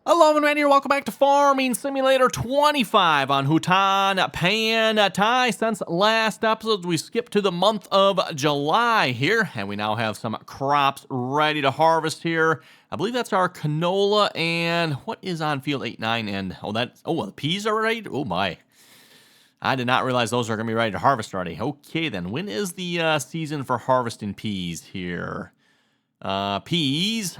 Hello, and here. Welcome back to Farming Simulator 25 on Hutan Pantai. Since last episode, we skipped to the month of July here, and we now have some crops ready to harvest here. I believe that's our canola and what is on field 8, 9, and the peas are ready. Oh my. I did not realize those are going to be ready to harvest already. Okay, then. When is the season for harvesting peas here? Peas.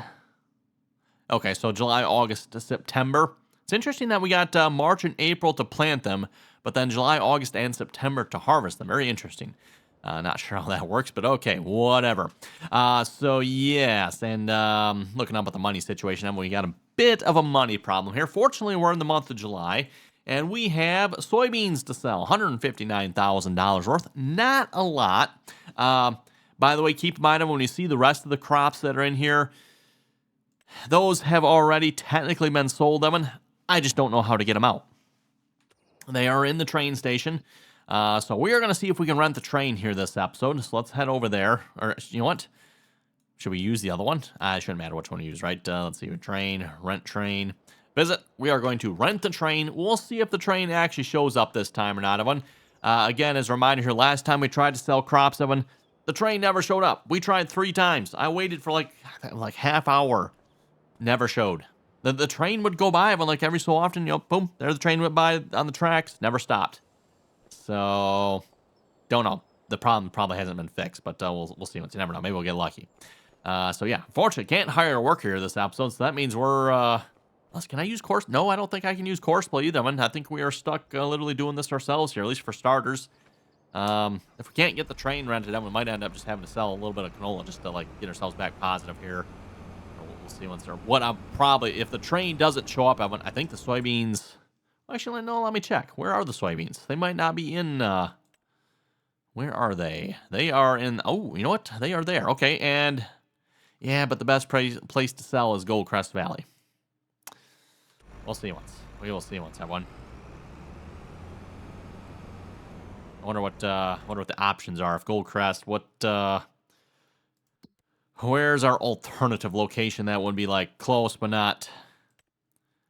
Okay, so July, August to September. It's interesting that we got March and April to plant them, but then July, August, and September to harvest them. Very interesting. Not sure how that works, but okay, whatever. So yes, and looking up at the money situation, and we got a bit of a money problem here. Fortunately, we're in the month of July, and we have soybeans to sell, $159,000 worth. Not a lot. By the way, keep in mind when you see the rest of the crops that are in here, those have already technically been sold, Evan. I just don't know how to get them out. They are in the train station. So we are going to see if we can rent the train here this episode. So let's head over there. Or, you know what? Should we use the other one? It shouldn't matter which one to use, right? Let's see. Train, rent train, visit. We are going to rent the train. We'll see if the train actually shows up this time or not, Evan. Again, as a reminder here, last time we tried to sell crops, Evan, the train never showed up. We tried 3 times. I waited for like half hour. Never showed. The train would go by, but like every so often, boom, there the train went by on the tracks, never stopped. So, don't know. The problem probably hasn't been fixed, but we'll see. You never know. Maybe we'll get lucky. So yeah, unfortunately, can't hire a worker here this episode, so that means we're, can I use Course? No, I don't think I can use Courseplay either. I think we are stuck literally doing this ourselves here, at least for starters. If we can't get the train rented, then we might end up just having to sell a little bit of canola just to get ourselves back positive here. See once they're what I'm probably if the train doesn't show up, I think the soybeans. Actually, no. Let me check. Where are the soybeans? They might not be in. Where are they? They are in. Oh, you know what? They are there. Okay, and yeah, but the best place to sell is Goldcrest Valley. We'll see once. We will see once, everyone. I wonder what the options are. If Goldcrest, where's our alternative location that would be close but not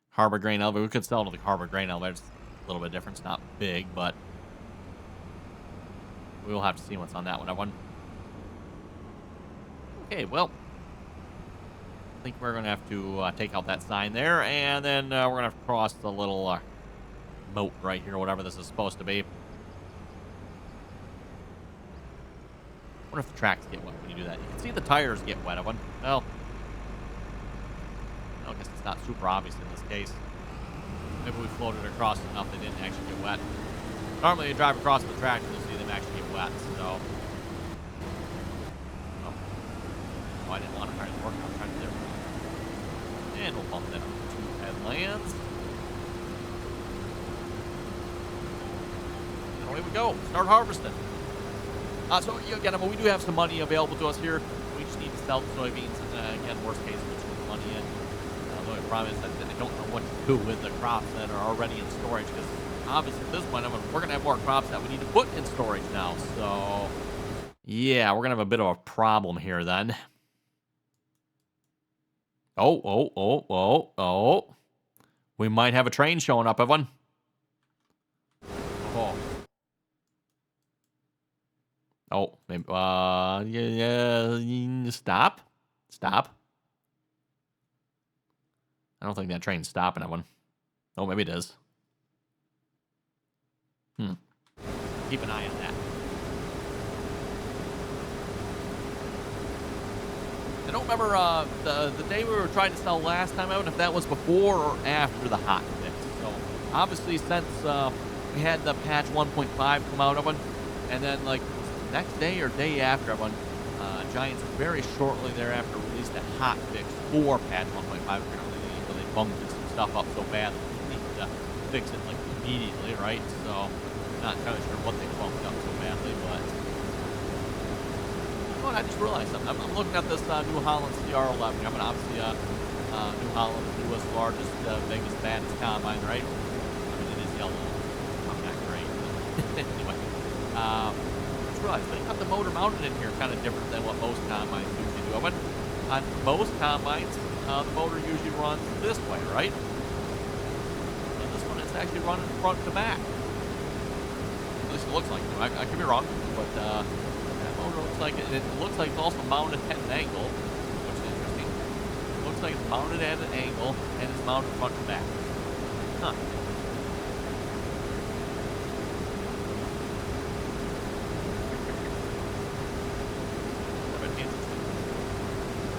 Harbor Grain Elevator? We could sell to the Harbor Grain Elevator. It's a little bit different. It's not big, but we will have to see what's on that one. Everyone. Okay, well, I think we're going to have to take out that sign there, and then we're going to have to cross the little moat right here, whatever this is supposed to be. I wonder if the tracks get wet when you do that. You can see the tires get wet. Well, I guess it's not super obvious in this case. Maybe we floated across enough they didn't actually get wet. Normally you drive across the track and you'll see them actually get wet, so. Oh, I didn't want to try to work. I was trying to do it. And we'll bump that up to headlands. And away we go. Start harvesting. So again, we do have some money available to us here. We just need to sell the soybeans, and again, worst case, we'll just put the money in. The only problem is that I don't know what to do with the crops that are already in storage, because obviously at this point, we're going to have more crops that we need to put in storage now. So yeah, we're going to have a bit of a problem here then. Oh. We might have a train showing up, everyone. Oh, maybe, yeah, stop. I don't think that train's stopping, everyone. Oh, maybe it is. Keep an eye on that. I don't remember the day we were trying to sell last time out, if that was before or after the hot fix. So, obviously, since we had the patch 1.5 come out of it, and then, next day or day after, Giants very shortly thereafter released a hot fix for patch 1.5. Apparently, they bumped some stuff up so bad that they needed to fix it immediately, right? So, not entirely sure what they bumped up so badly, but I just realized I'm looking at this New Holland CR11. Obviously, New Holland, the newest, largest, biggest, baddest combine, right? It is yellow. I'm not great. Anyway, realize they have the motor mounted in here kind of different than what most combines usually do. On most combines, the motor usually runs this way, right? And this one is actually running front to back. At least it looks like it. I could be wrong, but that motor looks like it looks like it's also mounted at an angle, which is interesting. It looks like it's mounted at an angle and it's mounted front to back. Huh.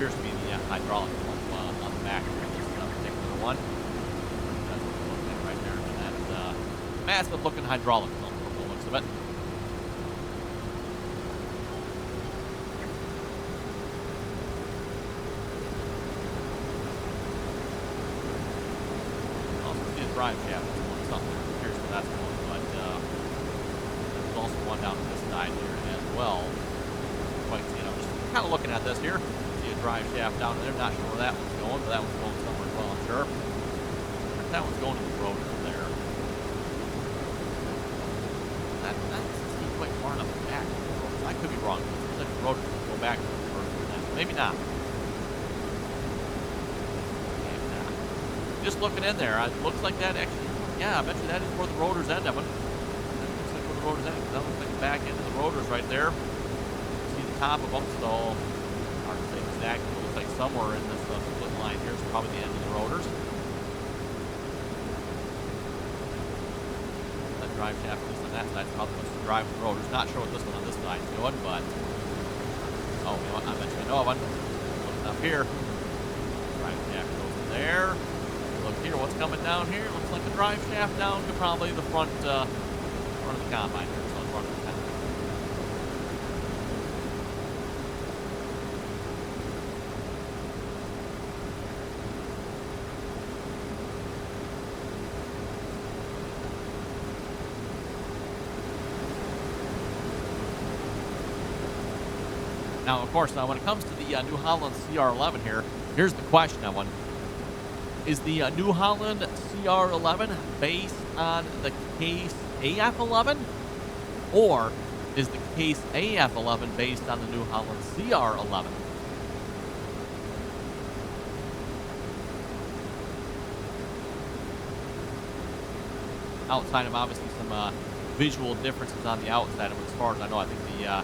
Appears to be the hydraulic pump on the back of this particular one. That's what we're looking at right there. And that's a massive looking hydraulic pump from the looks of it. Also see a drive shaft that's going something. Here's where that's going. But there's also one down on this side here as well. Quite, I'm just kind of looking at this here. Drive shaft down there. Not sure where that one's going, but that one's going somewhere as well, I'm sure. That one's going to the road there. That doesn't seem quite far enough back. I could be wrong. It seems like the road could go back to the first one. Maybe not. Maybe not. Just looking in there, it looks like that actually, yeah, I bet you that is where the rotors end up. That looks like where the rotors end. That looks like the back end of the rotors right there. See the top of them, so exactly. It looks like somewhere in this split line here is probably the end of the rotors. That drive shaft is on that side is probably supposed to drive the rotors. Not sure what this one on this side is doing, but oh, you know what? I bet you know one. Looking up here, drive shaft goes there. Look here, what's coming down here? Looks like a drive shaft down to probably the front of the combine here. So front of the combine. Now, of course, when it comes to the New Holland CR11 here, here's the question, Evan. Is the New Holland CR11 based on the Case AF11? Or is the Case AF11 based on the New Holland CR11? Outside of obviously some visual differences on the outside, as far as I know, I think the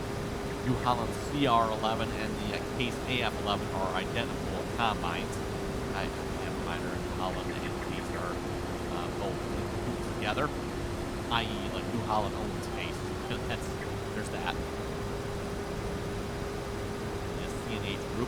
New Holland CR11 and the Case AF11 are identical combines. I have a minor New Holland and Case are both together, i.e. like New Holland owns Case. There's that. The C&H group.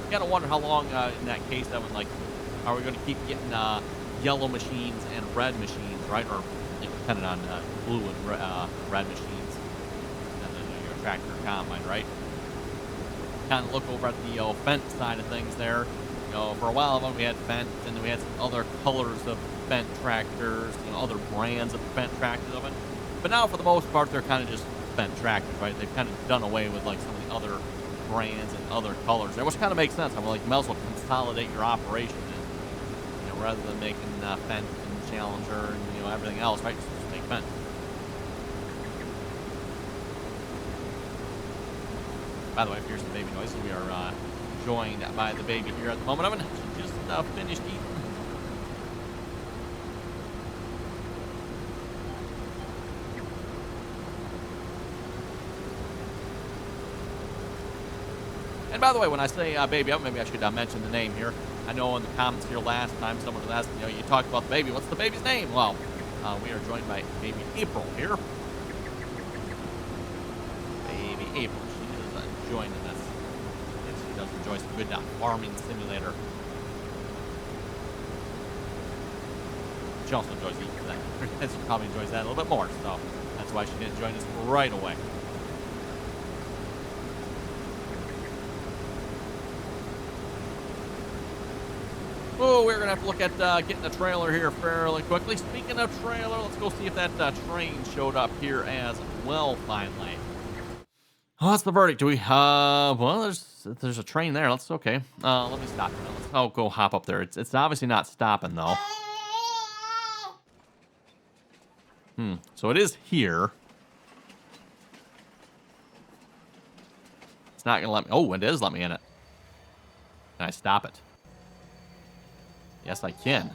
You gotta wonder how long in that case that one, like, are we gonna keep getting yellow machines and red machines, right? Or depending on blue and red machines, and then your tractor combine, right? Kind of look over at the Fendt side of things there. For a while we had Fendt, and then we had some other colors of Fendt tractors, other brands of Fendt tractors of it. But now, for the most part, they're kind of just Fendt tractors, right? They've kind of done away with like some of the other brands and other colors there, which kind of makes sense. I mean, like, you might as well consolidate your operation, and rather than making Fendt and Challenger and everything else, right? Just make Fendt. By the way, if you hear some baby noises, we are joined by the baby here at the moment. I'm just finished eating. And by the way, when I say baby, maybe I should mention the name here. I know in the comments here last time someone was asking, you talked about the baby. What's the baby's name? Well, we are joined by baby April here. Baby April. She is joining us. And she does enjoy some good farming simulator. She also enjoys eating that. She probably enjoys that a little bit more, so that's why she didn't join us right away. Oh, we're going to have to look at getting the trailer here fairly quickly. Speaking of trailer, let's go see if that train showed up here as well finally. Oh, what's the verdict? Do we, well, there's a train there. Okay. Let me stop. I'll go hop up there. It's obviously not stopping, though. So it is here. It's not going to let me, oh, it is let me in it. Can I stop it? Yes, I can.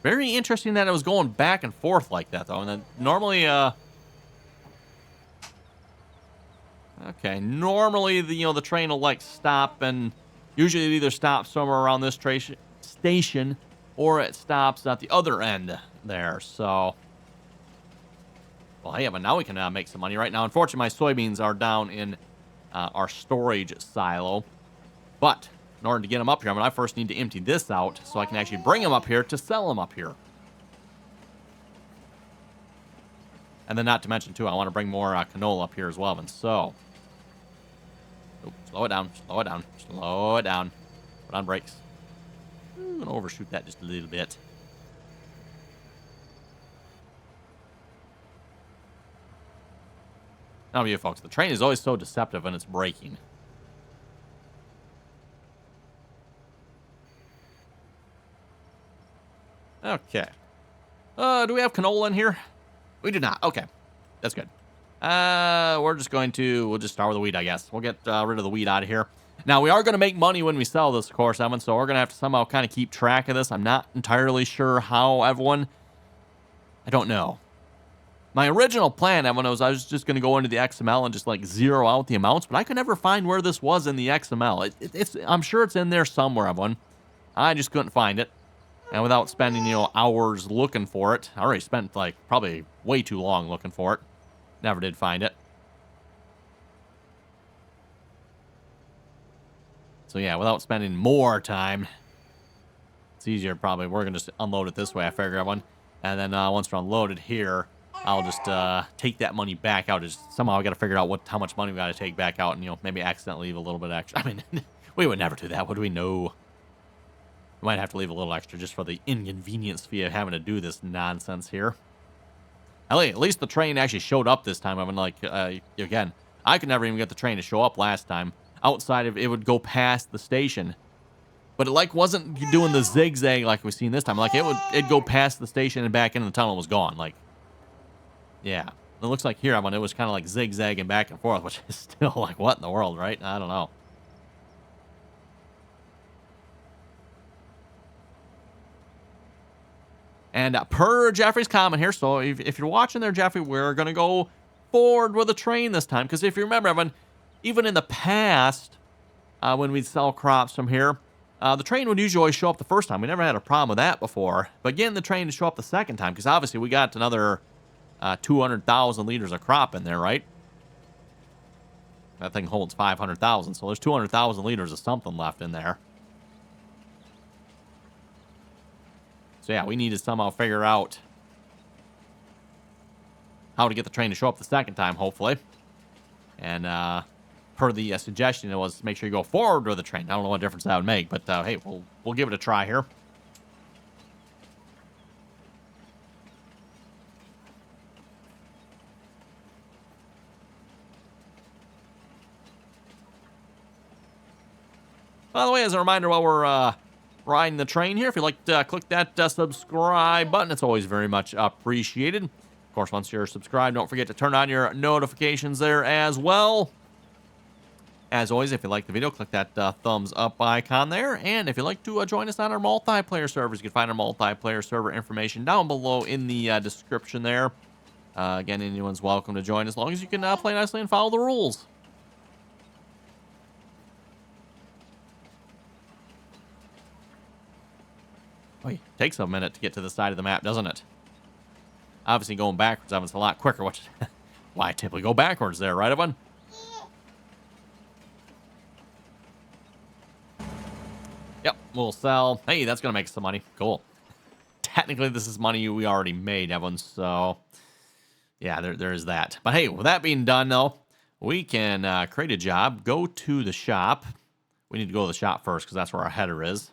Very interesting that it was going back and forth like that, though. And then normally, okay, normally the train will like stop, and usually it either stops somewhere around this station or it stops at the other end there. So, well, hey, but now we can make some money right now. Unfortunately, my soybeans are down in our storage silo, but in order to get them up here, I first need to empty this out so I can actually bring them up here to sell them up here. And then not to mention, too, I want to bring more canola up here as well. And so, oh, slow it down, slow it down, slow it down. Put on brakes. I'm going to overshoot that just a little bit. Now, you folks, the train is always so deceptive when it's braking. Okay. Do we have canola in here? We do not. Okay. That's good. We'll just start with the wheat, I guess. We'll get rid of the wheat out of here. Now, we are going to make money when we sell this, of course, Evan, so we're going to have to somehow kind of keep track of this. I'm not entirely sure how, everyone. I don't know. My original plan, Evan, was I was just going to go into the XML and just, like, zero out the amounts, but I could never find where this was in the XML. I'm sure it's in there somewhere, Evan. I just couldn't find it. And without spending, hours looking for it, I already spent, like, probably way too long looking for it. Never did find it. So, yeah, without spending more time, it's easier probably. We're going to just unload it this way, I figure, everyone. And then once we're unloaded here, I'll just take that money back out. Just somehow I got to figure out how much money we got to take back out and, maybe accidentally leave a little bit extra. I mean, we would never do that, would we? No. We might have to leave a little extra just for the inconvenience fee of having to do this nonsense here. At least the train actually showed up this time. I mean, like, again, I could never even get the train to show up last time. Outside of it would go past the station. But it, like, wasn't doing the zigzag like we've seen this time. Like, it'd go past the station and back into the tunnel and was gone. Like, yeah. It looks like here, it was kind of like zigzagging back and forth, which is still like, what in the world, right? I don't know. And per Jeffrey's comment here, so if you're watching there, Jeffrey, we're going to go forward with a train this time. Because if you remember, Evan, even in the past, when we'd sell crops from here, the train would usually always show up the first time. We never had a problem with that before. But getting the train to show up the second time, because obviously we got another 200,000 liters of crop in there, right? That thing holds 500,000, so there's 200,000 liters of something left in there. So, yeah, we need to somehow figure out how to get the train to show up the second time, hopefully. And per the suggestion, it was make sure you go forward with the train. I don't know what difference that would make, but, hey, we'll give it a try here. By the way, as a reminder, while we're riding the train here, if you'd like to click that subscribe button, it's always very much appreciated. Of course, once you're subscribed, don't forget to turn on your notifications there as well. As always, if you like the video, click that thumbs up icon there. And if you'd like to join us on our multiplayer servers, you can find our multiplayer server information down below in the description there. Again, anyone's welcome to join as long as you can play nicely and follow the rules. Oh, it takes a minute to get to the side of the map, doesn't it? Obviously, going backwards, it's a lot quicker, which is why I typically go backwards there, right, everyone? Yep, we'll sell. Hey, that's going to make some money. Cool. Technically, this is money we already made, everyone, so yeah, there is that. But hey, with that being done, though, we can create a job, go to the shop. We need to go to the shop first because that's where our header is.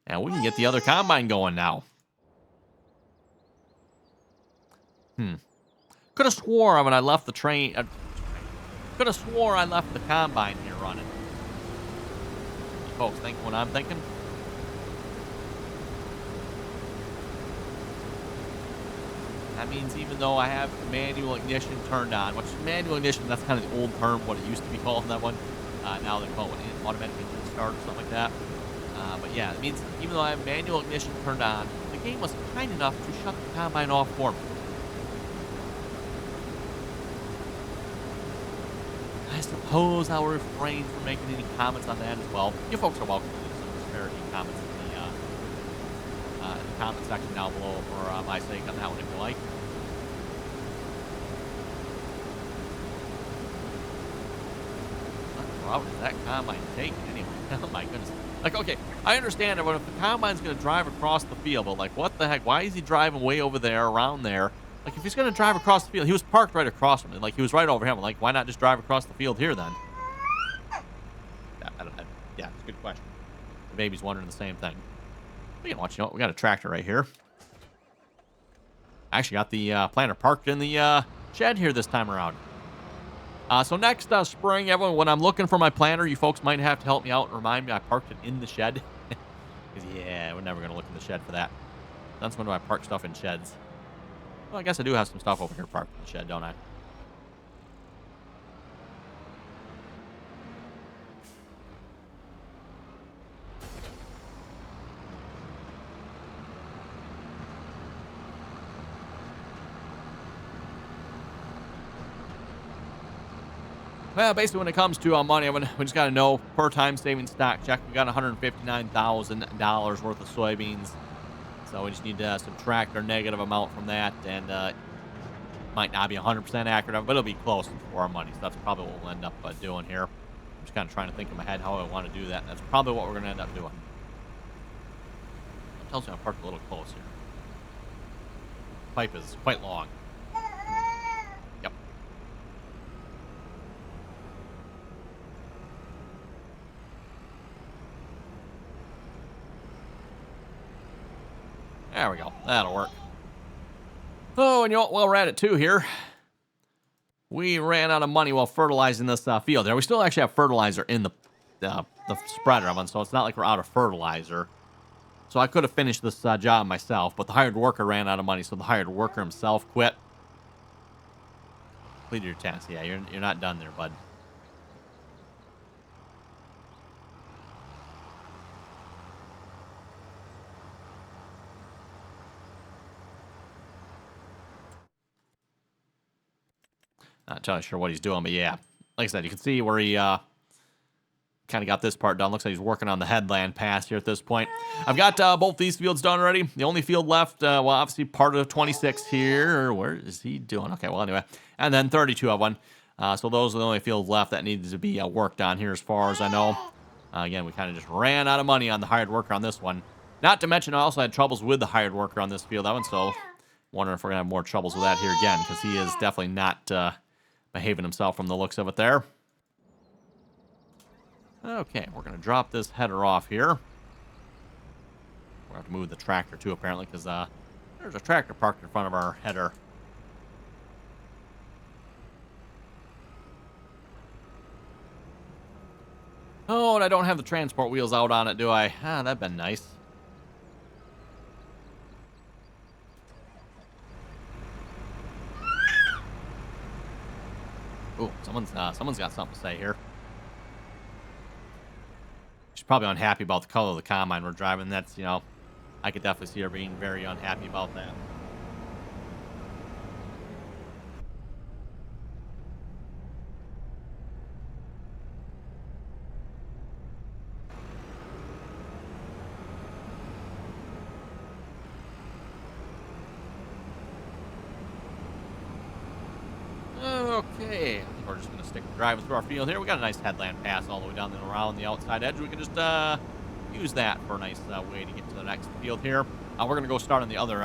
And we can get the other combine going now. Could have swore when I left the train. Could have swore I left the combine here running. You folks think what I'm thinking? That means even though I have manual ignition turned on, which manual ignition, that's kind of the old term, what it used to be called in that one. Now they call it automatic engine start or something like that. But yeah, it means even though I have manual ignition turned on, the game was kind enough to shut the combine off for me. I suppose I'll refrain from making any comments on that as well. You folks are welcome to leave some disparity comments in the comment section down below for my sake on that one if you like. What route is that combine taking anyway? Oh my goodness. Like, okay, I understand it, but if the combine's going to drive across the field, but like, what the heck? Why is he driving way over there, around there? Like, if he's going to drive across the field, he was parked right across from him. Like, he was right over him. Like, why not just drive across the field here then? Yeah, it's a good question. The baby's wondering the same thing. We can watch, you know what? We got a tractor right here. I actually got the planter parked in the shed here this time around. So next spring, everyone, when I'm looking for my planter, you folks might have to help me out and remind me I parked it in the shed. Because, yeah, we're never going to look in the shed for that. That's when do I park stuff in sheds. Well, I guess I do have some stuff over here parked in the shed, don't I? Well, basically, when it comes to money, we just got to know per time savings stock check. We got $159,000 worth of soybeans. So we just need to subtract our negative amount from that. And might not be 100% accurate, but it'll be close for our money. So that's probably what we'll end up doing here. I'm just kind of trying to think in my head how I want to do that. That's probably what we're going to end up doing. It tells me I parked a little close here. The pipe is quite long. Yep. There we go. That'll work. Oh, and you know what? While we're at it too here, we ran out of money while fertilizing this field there. We still actually have fertilizer in the spreader oven, so it's not like we're out of fertilizer. So I could have finished this job myself, but the hired worker ran out of money, so the hired worker himself quit. Completed your task. Yeah, you're not done there, bud. Not entirely sure what he's doing, but yeah. Like I said, you can see where he kind of got this part done. Looks like he's working on the headland pass here at this point. I've got both these fields done already. The only field left, well, obviously part of 26 here. Where is he doing? Okay, well, anyway. And then 32 of one. So those are the only fields left that needed to be worked on here as far as I know. Again, we kind of just ran out of money on the hired worker on this one. Not to mention, I also had troubles with the hired worker on this field. That one, so wondering if we're going to have more troubles with that here again, because he is definitely not behaving himself from the looks of it there. Okay, we're going to drop this header off here. We're going to have to move the tractor too, apparently, because there's a tractor parked in front of our header. Oh, and I don't have the transport wheels out on it, do I? Ah, that'd been nice. Ooh, someone's got something to say here. She's probably unhappy about the color of the combine we're driving. That's, you know, I could definitely see her being very unhappy about that. Okay, I think we're just going to stick driving through our field here. We got a nice headland pass all the way down and around the outside edge. We can just use that for a nice way to get to the next field here. We're going to go start on the other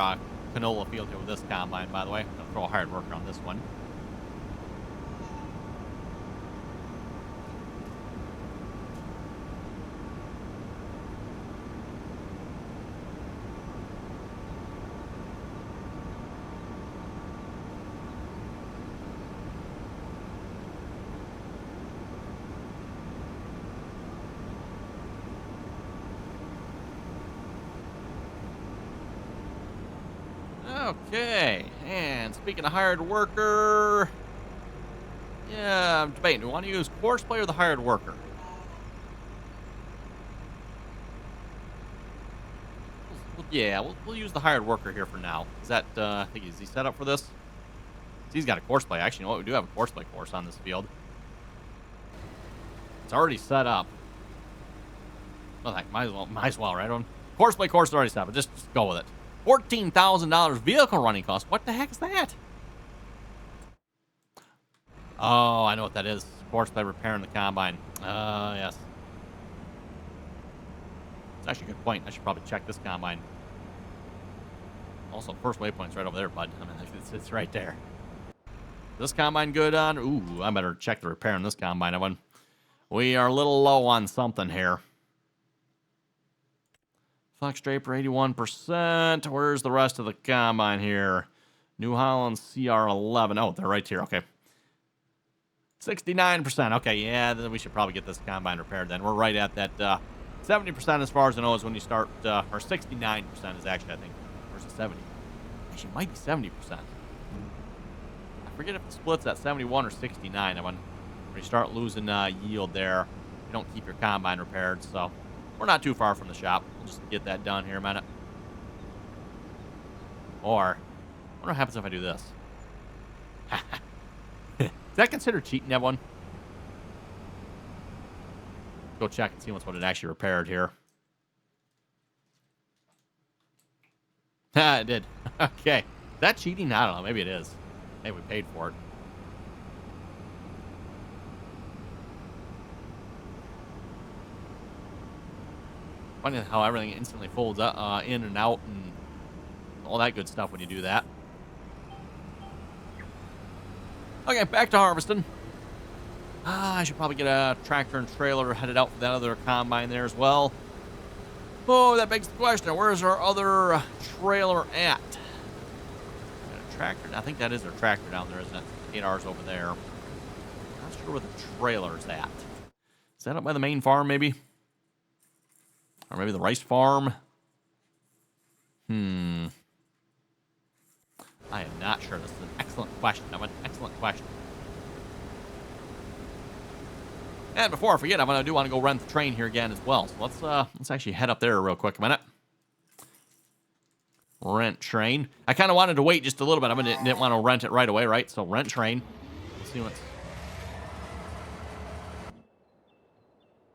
canola field here with this combine, by the way. I'm going to throw a hired worker on this one. Okay, and speaking of hired worker, yeah, I'm debating. Do we want to use Courseplay or the hired worker? Yeah, we'll use the hired worker here for now. Is that, I think, is he set up for this? He's got a Courseplay. Actually, you know what? We do have a Courseplay course on this field. It's already set up. Well, heck, might as well, right? Courseplay course is already set up. Just go with it. $14,000 vehicle running cost. What the heck is that? Oh, I know what that is. Courseplay repairing the combine. Yes. It's actually a good point. I should probably check this combine. Also, first waypoint's right over there, bud. I mean, it's right there. Is this combine good on? Ooh, I better check the repair on this combine. We are a little low on something here. Flex Draper, 81%. Where's the rest of the combine here? New Holland CR11. Oh, they're right here. Okay. 69%. Okay, yeah, then we should probably get this combine repaired then. We're right at that 70% as far as I know is when you start, or 69% is actually, I think, versus 70. Actually, it might be 70%. I forget if it splits at 71 or 69. When you start losing yield there, you don't keep your combine repaired, so we're not too far from the shop. We'll just get that done here in a minute. Or, I wonder what happens if I do this. Is that considered cheating, everyone? Go check and see what it actually repaired here. It did. Okay. Is that cheating? I don't know. Maybe it is. Maybe we paid for it. Funny how everything instantly folds in and out and all that good stuff when you do that. Okay, back to harvesting. I should probably get a tractor and trailer headed out for that other combine there as well. Oh, that begs the question. Where's our other trailer at? Got a tractor. I think that is our tractor down there, isn't it? 8 hours over there. Not sure where the trailer's at. Is that up by the main farm, maybe? Or maybe the rice farm? I am not sure. This is an excellent question. Excellent question. And before I forget, I do want to go rent the train here again as well. So let's actually head up there real quick a minute. Rent train. I kind of wanted to wait just a little bit. I didn't want to rent it right away, right? So rent train. Let's see what's...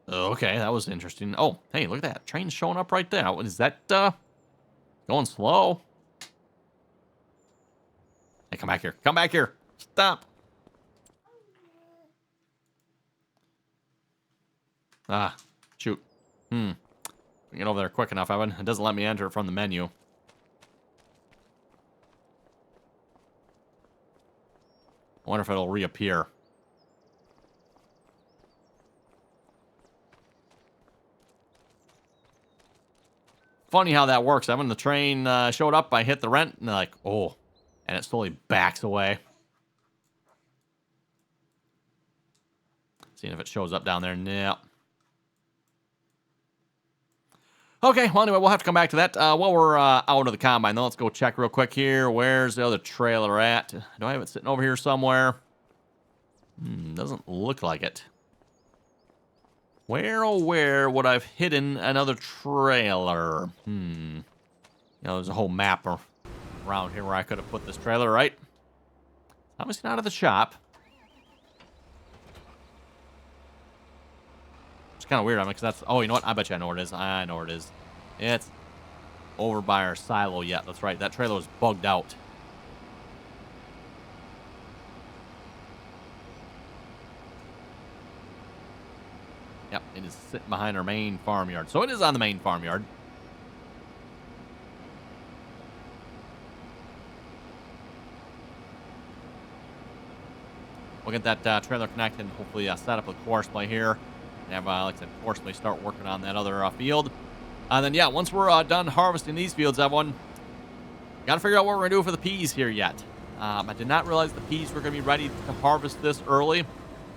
Okay, that was interesting. Oh, hey, look at that. Train's showing up right there. Is that going slow? Hey, come back here. Come back here. Stop. Ah, shoot. Get over there quick enough, Evan. It doesn't let me enter from the menu. I wonder if it'll reappear. Funny how that works. Evan, the train showed up, I hit the rent, and they're like, oh. And it slowly backs away. Seeing if it shows up down there. No. Okay, well, anyway, we'll have to come back to that. While we're out of the combine, though, let's go check real quick here. Where's the other trailer at? Do I have it sitting over here somewhere? Doesn't look like it. Where, oh, where would I have hidden another trailer? You know, there's a whole map around here where I could have put this trailer, right? Obviously not at the shop. It's kind of weird, because that's... Oh, you know what? I bet you I know where it is. I know where it is. It's over by our silo yet. That's right. That trailer was bugged out. Yep, it is sitting behind our main farmyard. So it is on the main farmyard. We'll get that trailer connected and hopefully set up a Courseplay here. And have, like I said, Courseplay start working on that other field. And then, yeah, once we're done harvesting these fields, everyone, got to figure out what we're going to do for the peas here yet. I did not realize the peas were going to be ready to harvest this early.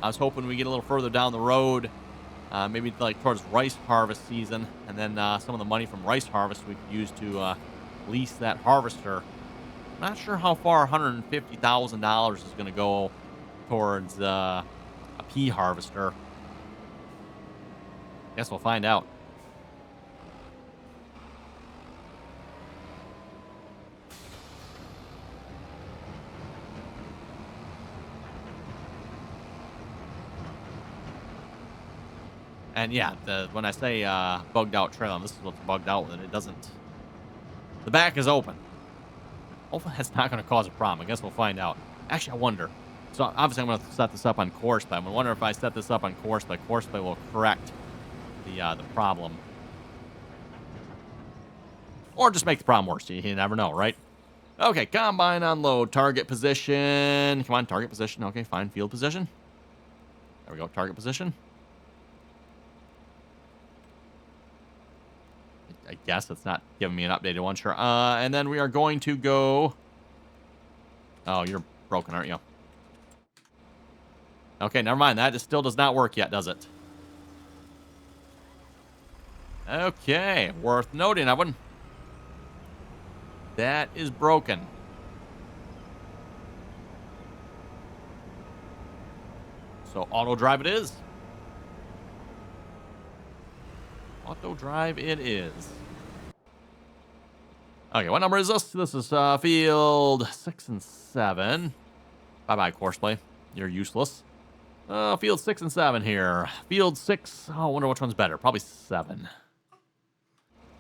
I was hoping we get a little further down the road, maybe like towards rice harvest season. And then some of the money from rice harvest we could use to lease that harvester Not sure how far $150,000 is going to go towards a pea harvester. Guess we'll find out. And yeah, when I say bugged out trailer, this is what's bugged out with it. It doesn't. The back is open. Hopefully that's not going to cause a problem. I guess we'll find out. Actually, I wonder. So obviously I'm going to set this up on Courseplay. I'm going to wonder if I set this up on Courseplay, Courseplay will correct the problem. Or just make the problem worse. You never know, right? Okay, combine unload. Target position. Come on, target position. Okay, fine. Field position. There we go. Target position. I guess it's not giving me an updated one. Sure. And then we are going to go... Oh, you're broken, aren't you? Okay, never mind. That just still does not work yet, does it? Okay, worth noting, Evan. That is broken. So auto drive it is. Auto drive it is. Okay, what number is this? This is field 6 and 7. Bye-bye, Courseplay. You're useless. Field 6 and 7 here. Field 6. Oh, I wonder which one's better. Probably 7.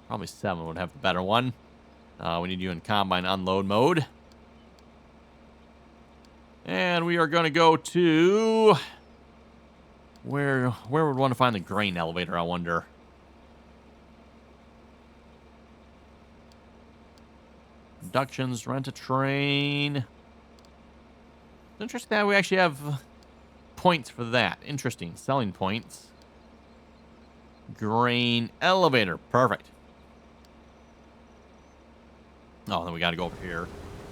Probably 7 would have the better one. We need you in combine unload mode. And we are going to go to... Where would we want to find the grain elevator, I wonder? Inductions, rent a train. Interesting that we actually have points for that. Interesting. Selling points. Grain elevator. Perfect. Oh, then we got to go over here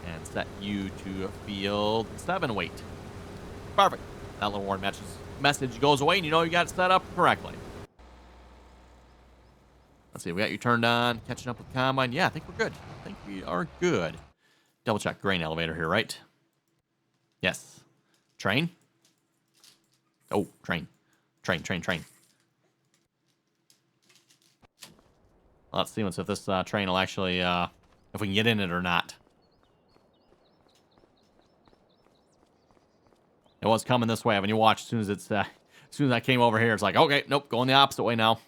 and set you to field 7 weight. Perfect. That little warning message goes away, and you know you got it set up correctly. Let's see, we got you turned on, catching up with combine. Yeah, I think we're good. I think we are good. Double check grain elevator here, right? Yes. Train. Oh, train. Train. Let's see if this train will actually, if we can get in it or not. It was coming this way. When you watch, as soon as I came over here, it's like, okay, nope, going the opposite way now.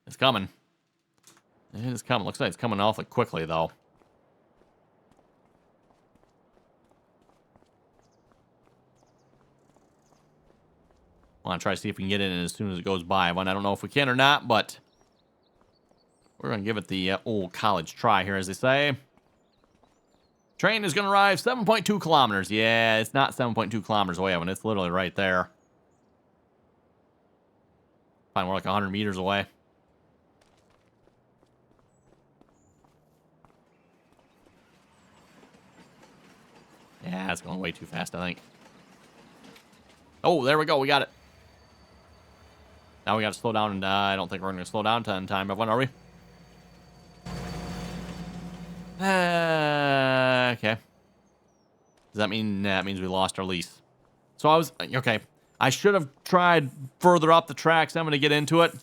It's coming. It is coming. Looks like it's coming awfully quickly, though. I want to try to see if we can get in as soon as it goes by. I don't know if we can or not, but we're going to give it the old college try here, as they say. Train is going to arrive 7.2 kilometers. Yeah, it's not 7.2 kilometers away, Evan. It's literally right there. Fine, we're like 100 meters away. Yeah, it's going way too fast, I think. Oh, there we go. We got it. Now we got to slow down, and I don't think we're going to slow down in time. When are we? Okay. Does that mean... That means we lost our lease. So I was... Okay. I should have tried further up the tracks. I'm going to get into it.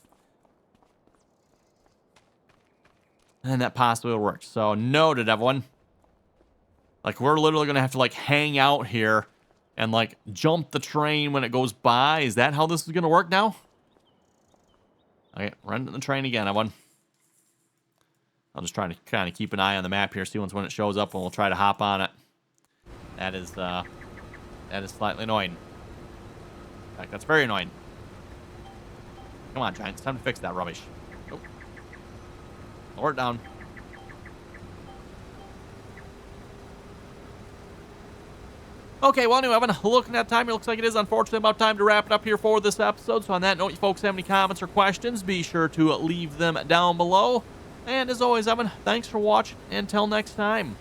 And that possibly will work. So noted, everyone. Like, we're literally going to have to, like, hang out here and, like, jump the train when it goes by. Is that how this is going to work now? Okay, run the train again, everyone. I'll just try to kind of keep an eye on the map here, see when it shows up, and we'll try to hop on it. That is slightly annoying. In fact, that's very annoying. Come on, Giant. It's time to fix that rubbish. Oh. Lower it down. Okay, well, anyway, I've been looking at time. It looks like it is unfortunately about time to wrap it up here for this episode. So on that note, you folks have any comments or questions, be sure to leave them down below. And as always, Evan, thanks for watching. Until next time.